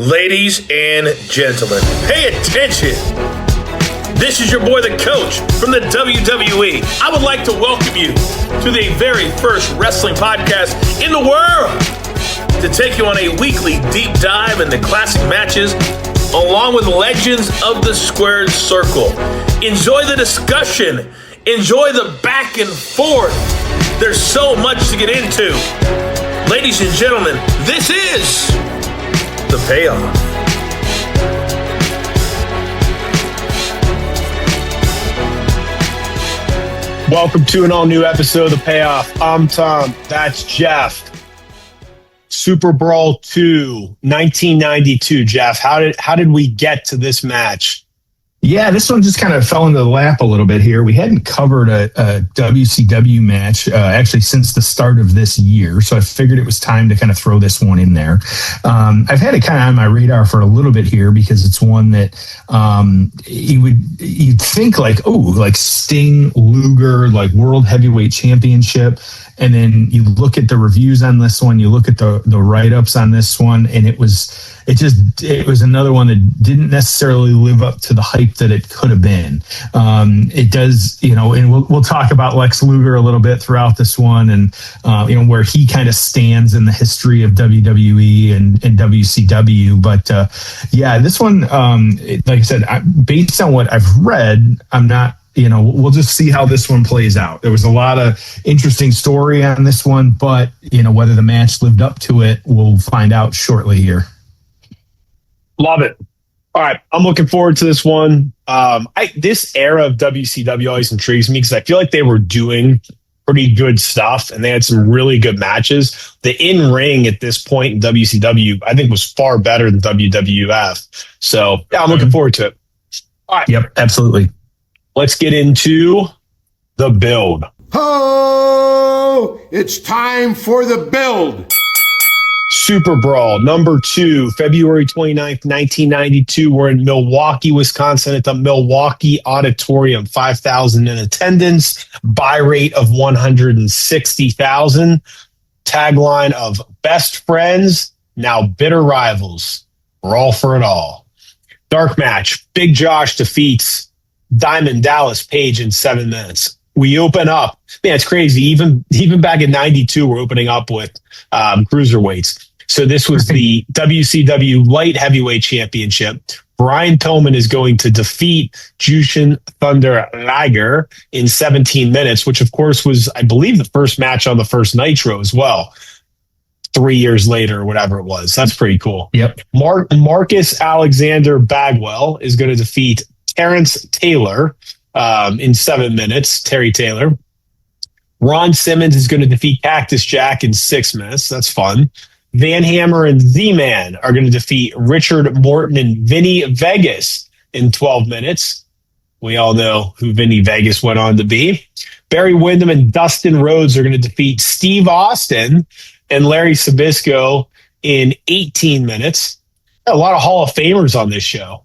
Ladies and gentlemen, pay attention. This is your boy, the coach from the WWE. I would like to welcome you to the very first wrestling podcast in the world to take you on a weekly deep dive into classic matches along with legends of the squared circle. Enjoy the discussion. Enjoy the back and forth. There's so much to get into. Ladies and gentlemen, this is The Payoff. Welcome to an all-new episode of The Payoff. I'm Tom. That's Jeff. SuperBrawl 2, 1992. Jeff, how did we get to this match? Yeah, this one just kind of fell into the lap a little bit here. We hadn't covered a WCW match actually since the start of this year, so I figured it was time to kind of throw this one in there. I've had it kind of on my radar for a little bit here because it's one that you'd think like Sting, Luger, like World Heavyweight Championship. And then you look at the reviews on this one, you look at the write-ups on this one, and it was another one that didn't necessarily live up to the hype that it could have been. It does, and we'll talk about Lex Luger a little bit throughout this one, and where he kind of stands in the history of WWE and WCW. But this one, like I said, based on what I've read, I'm not. We'll just see how this one plays out. There was a lot of interesting story on this one, but, whether the match lived up to it, we'll find out shortly here. Love it. All right. I'm looking forward to this one. This era of WCW always intrigues me because I feel like they were doing pretty good stuff and they had some really good matches. The in-ring at this point in WCW, I think, was far better than WWF. So, yeah, I'm looking forward to it. All right. Yep, absolutely. Let's get into the build. Oh, it's time for the build. SuperBrawl number 2, February 29th, 1992. We're in Milwaukee, Wisconsin at the Milwaukee Auditorium. 5,000 in attendance, buy rate of 160,000. Tagline of best friends, now bitter rivals. We're all for it all. Dark match. Big Josh defeats Diamond Dallas Page in 7 minutes. We open up. Man, it's crazy. Even back in 92, we're opening up with cruiserweights. So this was the WCW Light Heavyweight Championship. Brian Pillman is going to defeat Jushin Thunder Liger in 17 minutes, which of course was, I believe, the first match on the first Nitro as well. 3 years later, or whatever it was. That's pretty cool. Yep. Marcus Alexander Bagwell is going to defeat Terrence Taylor in 7 minutes. Terry Taylor. Ron Simmons is going to defeat Cactus Jack in 6 minutes. That's fun. Van Hammer and Z-Man are going to defeat Richard Morton and Vinny Vegas in 12 minutes. We all know who Vinny Vegas went on to be. Barry Windham and Dustin Rhodes are going to defeat Steve Austin and Larry Sabisco in 18 minutes. A lot of Hall of Famers on this show.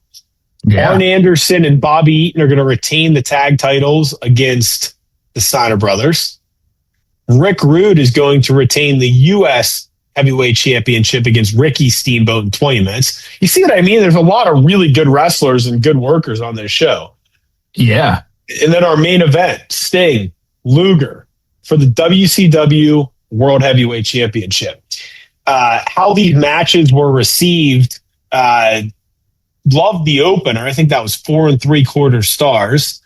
Yeah. Arn Anderson and Bobby Eaton are going to retain the tag titles against the Steiner brothers. Rick Rude is going to retain the U.S. Heavyweight Championship against Ricky Steamboat in 20 minutes. You see what I mean? There's a lot of really good wrestlers and good workers on this show. Yeah. And then our main event, Sting, Luger, for the WCW World Heavyweight Championship. How these matches were received, loved the opener. I think that was 4 3/4 stars.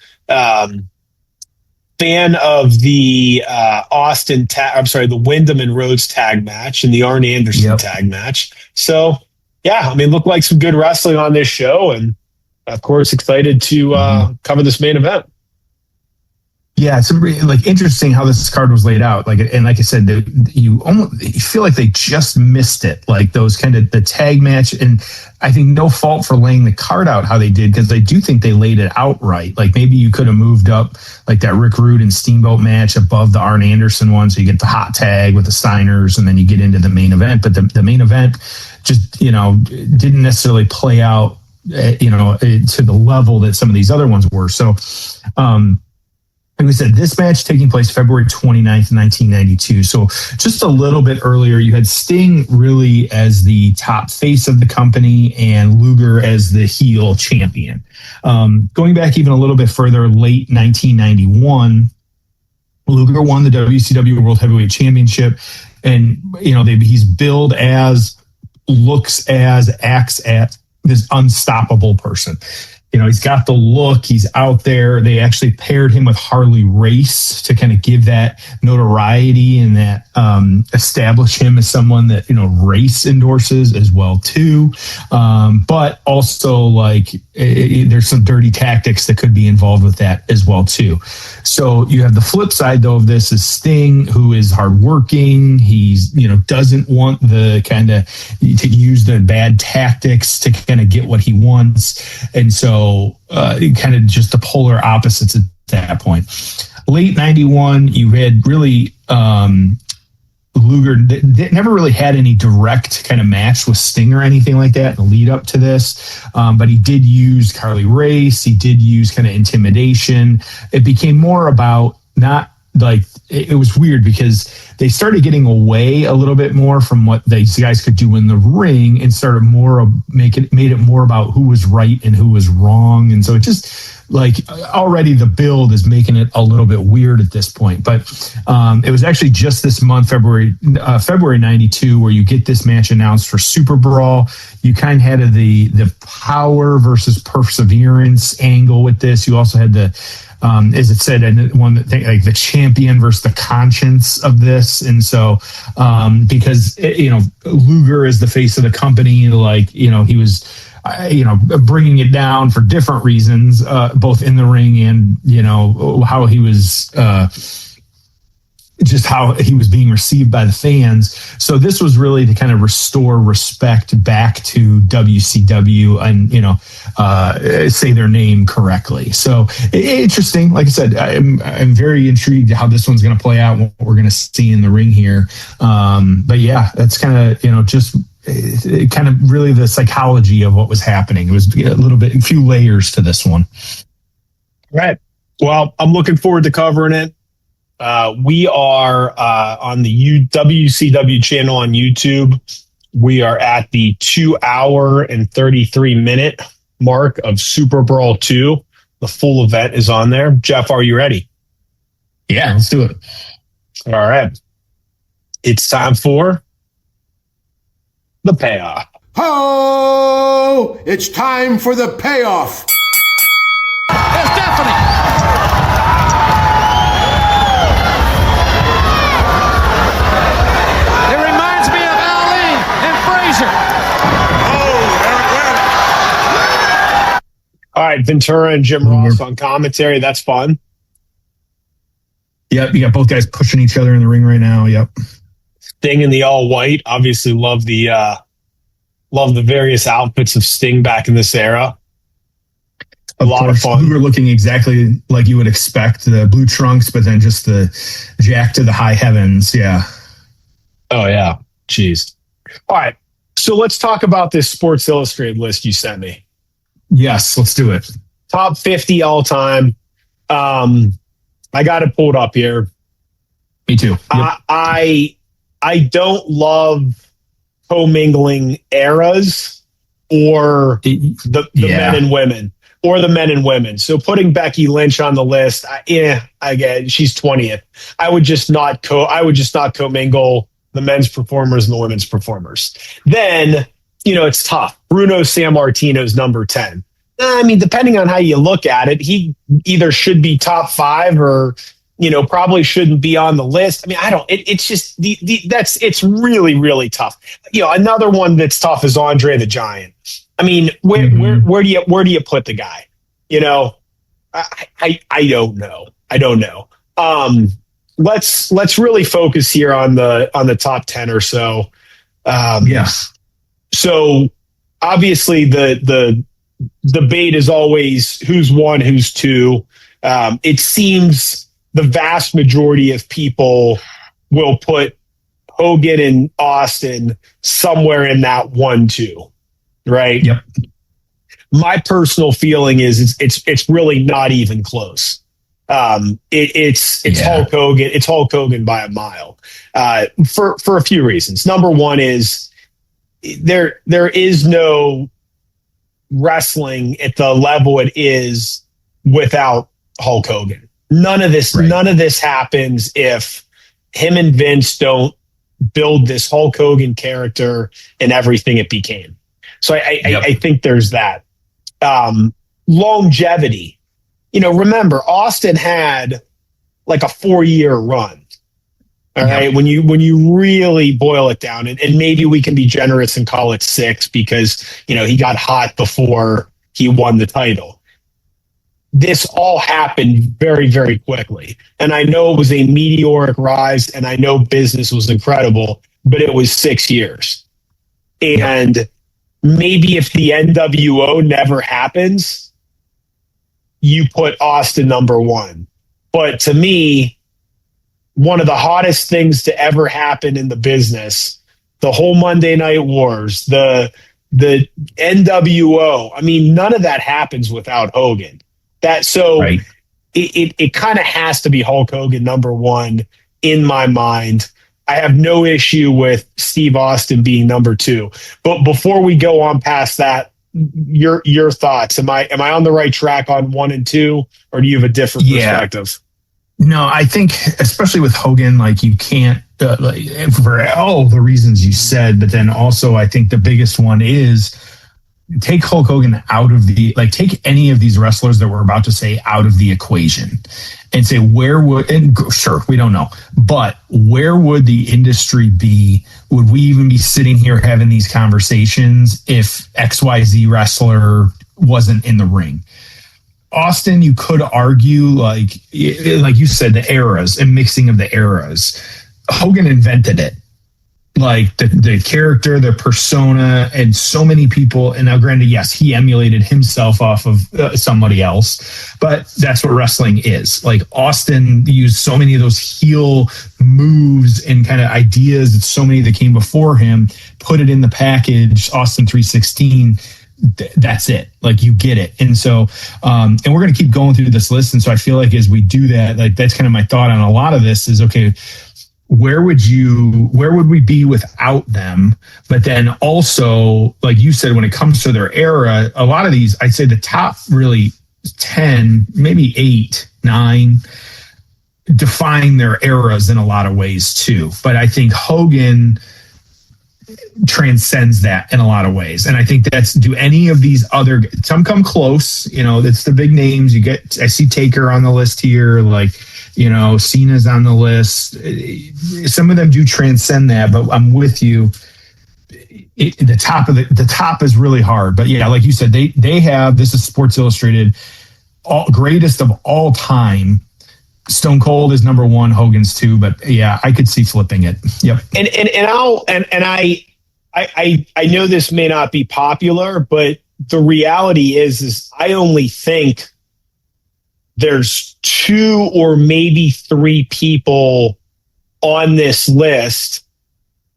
Fan of the the Windham and Rhodes tag match and the Arn Anderson tag match. So, yeah, looked like some good wrestling on this show, and of course, excited to cover this main event. Yeah, it's interesting how this card was laid out. Like I said, you feel like they just missed it. Like those kind of the tag match, and I think no fault for laying the card out how they did because I do think they laid it out right. Like maybe you could have moved up like that Rick Rude and Steamboat match above the Arn Anderson one, so you get the hot tag with the Steiners, and then you get into the main event. But the main event just didn't necessarily play out to the level that some of these other ones were. So. Like we said, this match taking place February 29th, 1992. So just a little bit earlier, you had Sting really as the top face of the company and Luger as the heel champion. Going back even a little bit further, late 1991, Luger won the WCW World Heavyweight Championship. And, he's billed as, looks as, acts as this unstoppable person. He's got the look, he's out there. They actually paired him with Harley Race to kind of give that notoriety and that establish him as someone that, Race endorses as well too. But also there's some dirty tactics that could be involved with that as well too. So you have the flip side though of this is Sting, who is hardworking. He's, doesn't want the kind of to use the bad tactics to kind of get what he wants. And so kind of just the polar opposites at that point. Late 91, you had really Luger never really had any direct kind of match with Sting or anything like that in the lead up to this. But he did use Harley Race. He did use kind of intimidation. It became more about not like it was weird because they started getting away a little bit more from what these guys could do in the ring and started made it more about who was right and who was wrong. And so it just already the build is making it a little bit weird at this point. But it was actually just this month, February 92, where you get this match announced for SuperBrawl. You kind of had the power versus perseverance angle with this. You also had as it said, and one like the champion versus the conscience of this. And so, because Luger is the face of the company, he was, bringing it down for different reasons, both in the ring and how he was. Just how he was being received by the fans. So this was really to kind of restore respect back to WCW and, say their name correctly. So interesting. Like I said, I'm very intrigued how this one's going to play out, what we're going to see in the ring here. But yeah, that's kind of, just kind of really the psychology of what was happening. It was a few layers to this one. Right. Well, I'm looking forward to covering it. We are on the WCW channel on YouTube. We are at the 2 hour and 33 minute mark of SuperBrawl 2. The full event is on there. Jeff, are you ready? Yeah, let's do it. All right. It's time for the payoff. Ho! It's time for the payoff. There's Stephanie. All right, Ventura and Jim Ross on commentary. That's fun. Yep, you got both guys pushing each other in the ring right now. Yep. Sting in the all white. Obviously, love the various outfits of Sting back in this era. A lot of fun. Luger looking exactly like you would expect. The blue trunks, but then just the jack to the high heavens. Yeah. Oh yeah. Jeez. All right. So let's talk about this Sports Illustrated list you sent me. Yes, let's do it. Top 50 all time. I got it pulled up here. Me too. Yep. I don't love commingling eras or the men and women or the men and women. So putting Becky Lynch on the list, I get she's 20th. I would just not commingle the men's performers and the women's performers. Then it's tough. Bruno Sammartino's number 10. I mean, depending on how you look at it, he either should be top 5 or, probably shouldn't be on the list. I mean, it's just it's really, really tough. Another one that's tough is Andre the Giant. I mean, where do you put the guy? I don't know. I don't know. Let's really focus here on the top 10 or so. Yes. So obviously the debate is always who's 1, who's 2. It seems the vast majority of people will put Hogan and Austin somewhere in that 1-2, right? Yep. My personal feeling is it's really not even close. It's Hulk Hogan. It's Hulk Hogan by a mile for a few reasons. Number one is there is no wrestling at the level it is without Hulk Hogan. None of this happens if him and Vince don't build this Hulk Hogan character and everything it became. So I think there's that. Longevity. Remember, Austin had like a 4-year run. All right. When you really boil it down, and maybe we can be generous and call it 6 because, he got hot before he won the title. This all happened very, very quickly. And I know it was a meteoric rise, and I know business was incredible, but it was 6 years. And maybe if the NWO never happens, you put Austin number 1. But to me, one of the hottest things to ever happen in the business, the whole Monday Night Wars, the NWO, I mean, none of that happens without Hogan. It kind of has to be Hulk Hogan number 1 in my mind. I have no issue with Steve Austin being number 2. But before we go on past that, your thoughts. Am I on the right track on 1 and 2, or do you have a different perspective? No, I think especially with Hogan, like you can't for all the reasons you said, but then also I think the biggest one is take Hulk Hogan out of take any of these wrestlers that we're about to say out of the equation and say sure, we don't know, but where would the industry be? Would we even be sitting here having these conversations if XYZ wrestler wasn't in the ring? Austin, you could argue, like you said, the eras and mixing of the eras. Hogan invented it. Like the character, the persona, and so many people. And now, granted, yes, he emulated himself off of somebody else, but that's what wrestling is. Like Austin used so many of those heel moves and kind of ideas that so many that came before him, put it in the package, Austin 316. That's it. Like you get it. And so, and we're going to keep going through this list. And so I feel like as we do that, like that's kind of my thought on a lot of this is, okay, where would we be without them? But then also, like you said, when it comes to their era, a lot of these, I'd say the top really 10, maybe 8, 9 define their eras in a lot of ways too. But I think Hogan transcends that in a lot of ways. And I think do any of these other, some come close, that's the big names I see Taker on the list here, like, Cena's on the list. Some of them do transcend that, but I'm with you. The top is really hard, but yeah, like you said, they have, this is Sports Illustrated, greatest of all time. Stone Cold is number 1, Hogan's 2, but yeah, I could see flipping it. Yep. I know this may not be popular, but the reality is I only think there's 2 or maybe 3 people on this list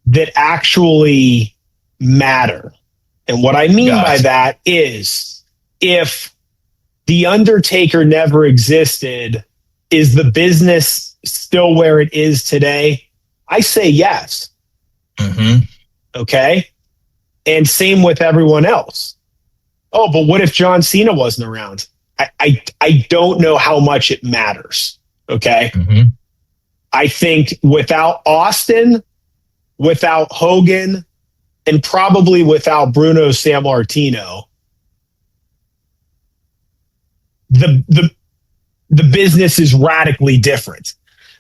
that actually matter. And what I mean by that is if The Undertaker never existed, is the business still where it is today? I say yes. Mm-hmm. Okay. And same with everyone else. Oh, but what if John Cena wasn't around? I don't know how much it matters. Okay. Mm-hmm. I think without Austin, without Hogan, and probably without Bruno Sammartino, the business is radically different.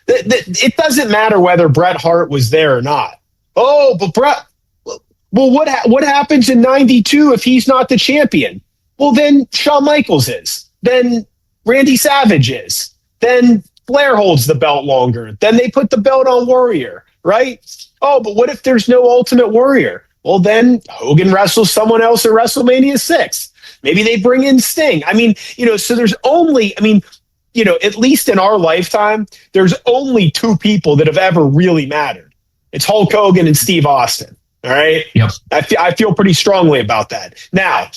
It doesn't matter whether Bret Hart was there or not. Oh, but Bret, well, what happens in 92 if he's not the champion? Well, then Shawn Michaels is. Then Randy Savage is. Then Flair holds the belt longer. Then they put the belt on Warrior, right? Oh, but what if there's no Ultimate Warrior? Well, then Hogan wrestles someone else at WrestleMania 6. Maybe they bring in Sting. I mean, so there's only, at least in our lifetime, there's only 2 people that have ever really mattered. It's Hulk Hogan and Steve Austin. All right. Yep. I feel pretty strongly about that. Now,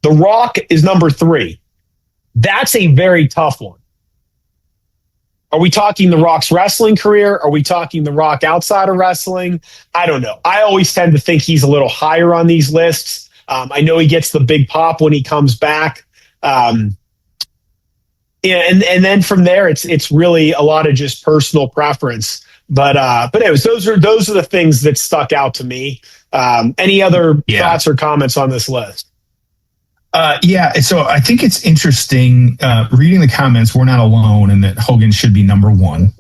The Rock is number 3. That's a very tough one. Are we talking The Rock's wrestling career? Are we talking The Rock outside of wrestling? I don't know. I always tend to think he's a little higher on these lists. I know he gets the big pop when he comes back. And then from there, it's really a lot of just personal preference. But anyways, those are the things that stuck out to me. Any other thoughts or comments on this list? So I think it's interesting reading the comments. We're not alone in that Hogan should be number one.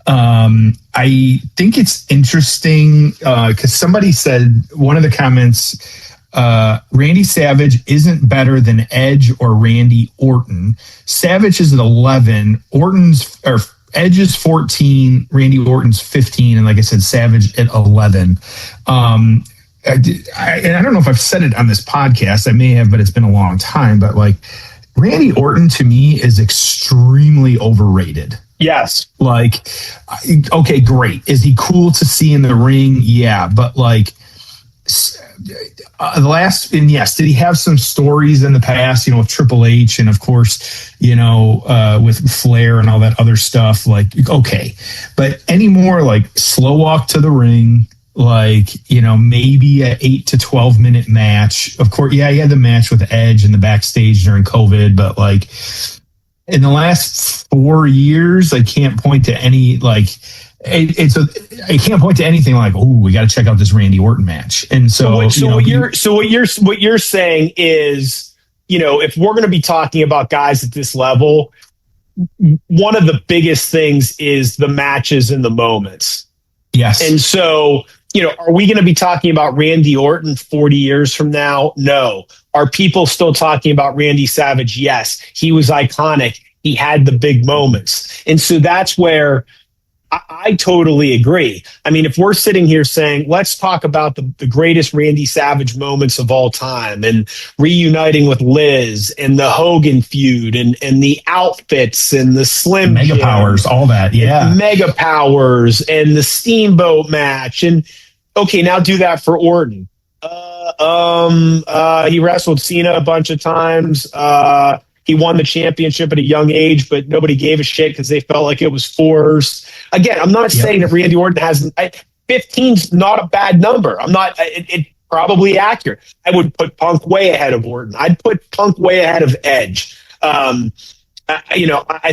I think it's interesting because somebody said, one of the comments, Randy Savage isn't better than Edge or Randy Orton. Savage is at 11. Edge is 14. Randy Orton's 15. And like I said, Savage at 11. And I don't know if I've said it on this podcast. I may have, but it's been a long time. But like Randy Orton to me is extremely overrated. Yes. Like, okay, great. Is he cool to see in the ring? Yeah. But like did he have some stories in the past, with Triple H and of course, with Flair and all that other stuff? Like, okay. But anymore, like slow walk to the ring, like, maybe an 8 to 12 minute match. Of course, he had the match with Edge in the backstage during COVID, but like in the last 4 years, I can't point to any I can't point to anything like, oh, we got to check out this Randy Orton match. And what you're saying is, if we're going to be talking about guys at this level, one of the biggest things is the matches and the moments. Yes. And so, are we going to be talking about Randy Orton 40 years from now? No. Are people still talking about Randy Savage? Yes. He was iconic. He had the big moments. And so that's where I totally agree. I mean, if we're sitting here saying, let's talk about the greatest Randy Savage moments of all time and reuniting with Liz and the Hogan feud and the outfits and the Slim Mega Jim, Powers, all that. Yeah. Mega Powers and the Steamboat match. And okay, now do that for Orton. He wrestled Cena a bunch of times. He won the championship at a young age, but nobody gave a shit because they felt like it was forced. Again, I'm not saying that Randy Orton hasn't. 15's not a bad number. I'm not. It's probably accurate. I would put Punk way ahead of Orton. I'd put Punk way ahead of Edge. I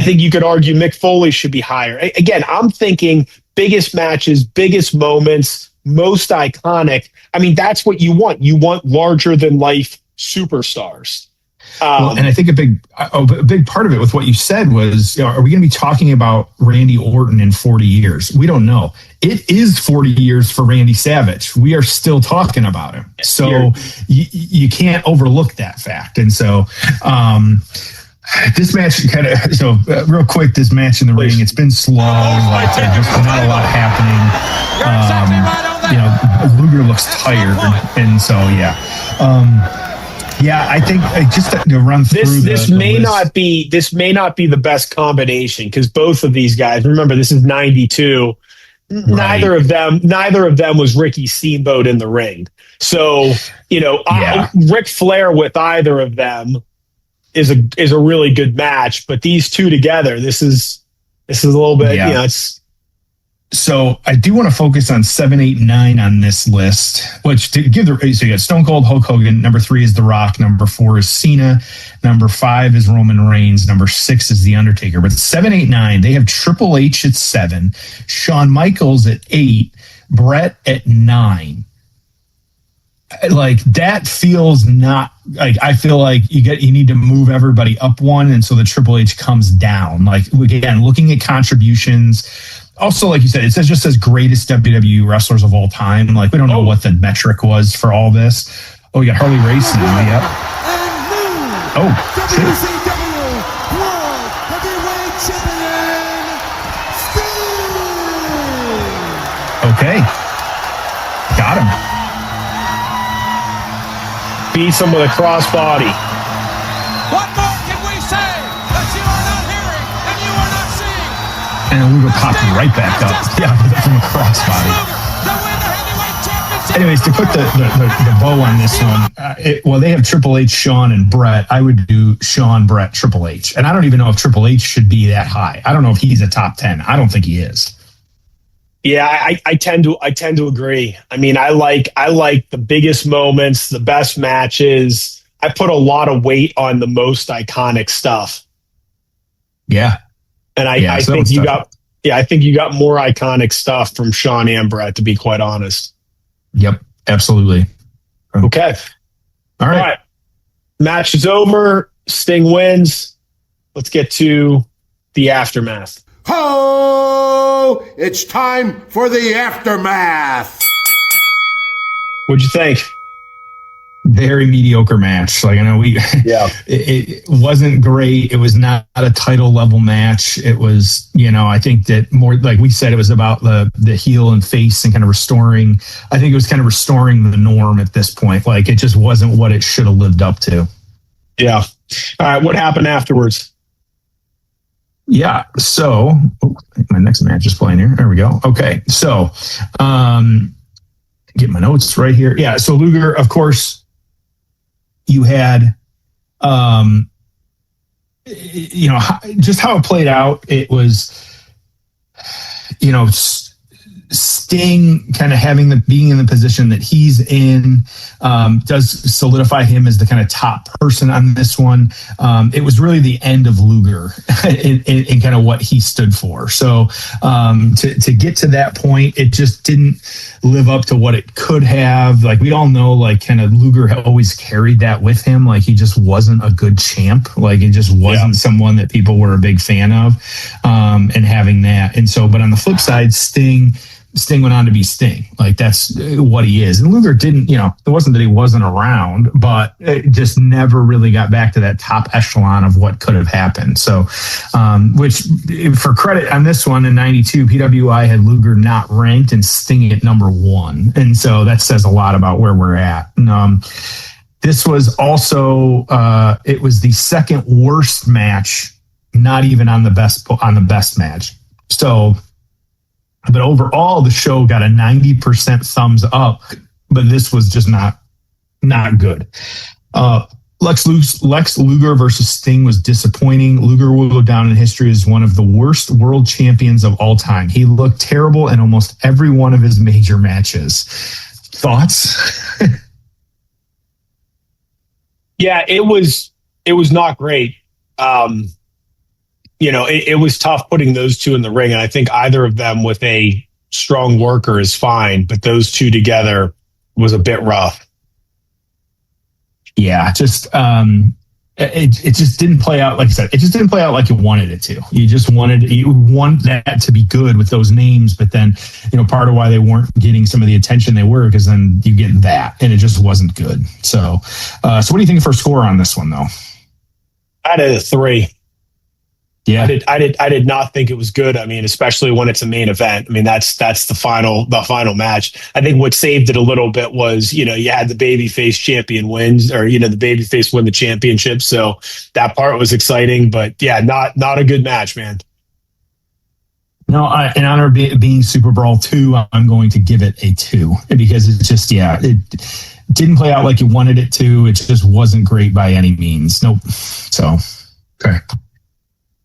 think you could argue Mick Foley should be higher. Again, I'm thinking biggest matches, biggest moments, most iconic. I mean, that's what you want. You want larger than life superstars. And I think a big part of it with what you said was, are we going to be talking about Randy Orton in 40 years? We don't know. It is 40 years for Randy Savage. We are still talking about him. So you can't overlook that fact. And so this match real quick, this match in the ring, it's been slow. Like there's not a lot happening. Luger looks tired. And so, I think just to run through this may not be the best combination because both of these guys, remember, this is 92. Right. Neither of them was Ricky Steamboat in the ring. So, Ric Flair with either of them is a really good match, but these two together, this is a little bit, it's. So I do want to focus on 7, 8, 9 on this list, which so you got Stone Cold, Hulk Hogan. Number 3 is The Rock. Number 4 is Cena. Number 5 is Roman Reigns. Number 6 is The Undertaker. But 7, 8, 9, they have Triple H at 7, Shawn Michaels at 8, Brett at 9. Like that feels not like, I feel like you need to move everybody up one, and so the Triple H comes down. Like again, looking at contributions. Also, like you said, it just says greatest WWE wrestlers of all time. Like, we don't know what the metric was for all this. Oh, we got Harley Race now. Yep. Oh, WCW World Heavyweight Champion, Sting. Okay. Got him. Beats him with a crossbody. What more can we say that you are not hearing and you are not seeing? And Luger popped right back up. Yeah, from a crossbody. To win the heavyweight championship. Anyways, to put the bow on this one, they have Triple H, Shawn, and Brett. I would do Shawn, Brett, Triple H. And I don't even know if Triple H should be that high. I don't know if he's a top 10. I don't think he is. Yeah, I tend to agree. I mean, I like the biggest moments, the best matches. I put a lot of weight on the most iconic stuff. Yeah. And I think you got more iconic stuff from Shawn and Brett, to be quite honest. Yep, absolutely. Okay. All right. Match is over. Sting wins. Let's get to the aftermath. Ho! It's time for the aftermath. What'd you think? Very mediocre match. Like, I know it wasn't great. It was not a title level match. It was, I think that more, like we said, it was about the heel and face and kind of restoring. I think it was kind of restoring the norm at this point. Like, it just wasn't what it should have lived up to. Yeah. All right. What happened afterwards? Yeah. So my next match is playing here. There we go. Okay. So, get my notes right here. Yeah. So Luger, of course, you had, just how it played out. It was, Sting kind of being in the position that he's in does solidify him as the kind of top person on this one. It was really the end of Luger in kind of what he stood for. So to get to that point, it just didn't live up to what it could have. Like, we all know, like, kind of Luger always carried that with him. Like, he just wasn't a good champ. Like, it just wasn't someone that people were a big fan of, and having that. And so, but on the flip side, Sting went on to be Sting. Like, that's what he is. And Luger didn't, it wasn't that he wasn't around, but it just never really got back to that top echelon of what could have happened. So, which, for credit on this one, in 92, PWI had Luger not ranked and Sting at number 1. And so that says a lot about where we're at. And, this was also, it was the second worst match, not even on the best match. So, but overall, the show got a 90% thumbs up, but this was just not good. Lex Luger versus Sting was disappointing. Luger will go down in history as one of the worst world champions of all time. He looked terrible in almost every one of his major matches. Thoughts? Yeah, it was not great. It was tough putting those two in the ring. And I think either of them with a strong worker is fine, but those two together was a bit rough. Yeah, just it just didn't play out. Like I said, it just didn't play out like you wanted it to. You want that to be good with those names, but then, part of why they weren't getting some of the attention they were, because then you get that, and it just wasn't good. So, what do you think for a score on this one, though? I did a 3. Yeah, I did not think it was good. I mean, especially when it's a main event. I mean, that's the final match. I think what saved it a little bit was, you had the babyface champion wins, or, the babyface win the championship. So that part was exciting, but yeah, not a good match, man. No, in honor of being SuperBrawl 2, I'm going to give it a 2, because it's just, it didn't play out like you wanted it to. It just wasn't great by any means. Nope. So, okay.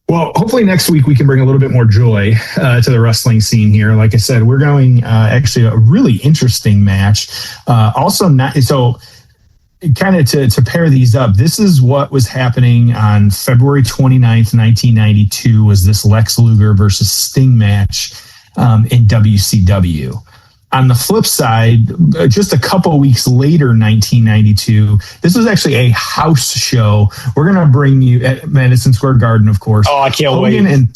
Well, hopefully next week we can bring a little bit more joy to the wrestling scene here. Like I said, we're going actually a really interesting match. Also, kind of to pair these up, this is what was happening on February 29th, 1992, was this Lex Luger versus Sting match in WCW. On the flip side, just a couple of weeks later, 1992, this was actually a house show. We're going to bring you at Madison Square Garden, of course. Oh, I can't wait.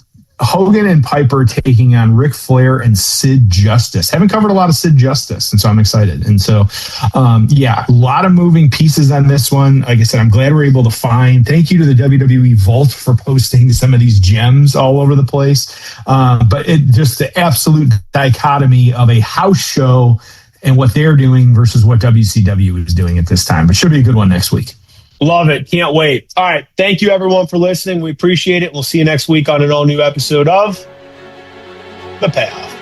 Hogan and Piper taking on Ric Flair and Sid Justice. Haven't covered a lot of Sid Justice, and so I'm excited. And so, a lot of moving pieces on this one. Like I said, I'm glad we're able to find. Thank you to the WWE Vault for posting some of these gems all over the place. But it just the absolute dichotomy of a house show and what they're doing versus what WCW is doing at this time. But should be a good one next week. Love it. Can't wait. All right. Thank you, everyone, for listening. We appreciate it. We'll see you next week on an all-new episode of The Payoff.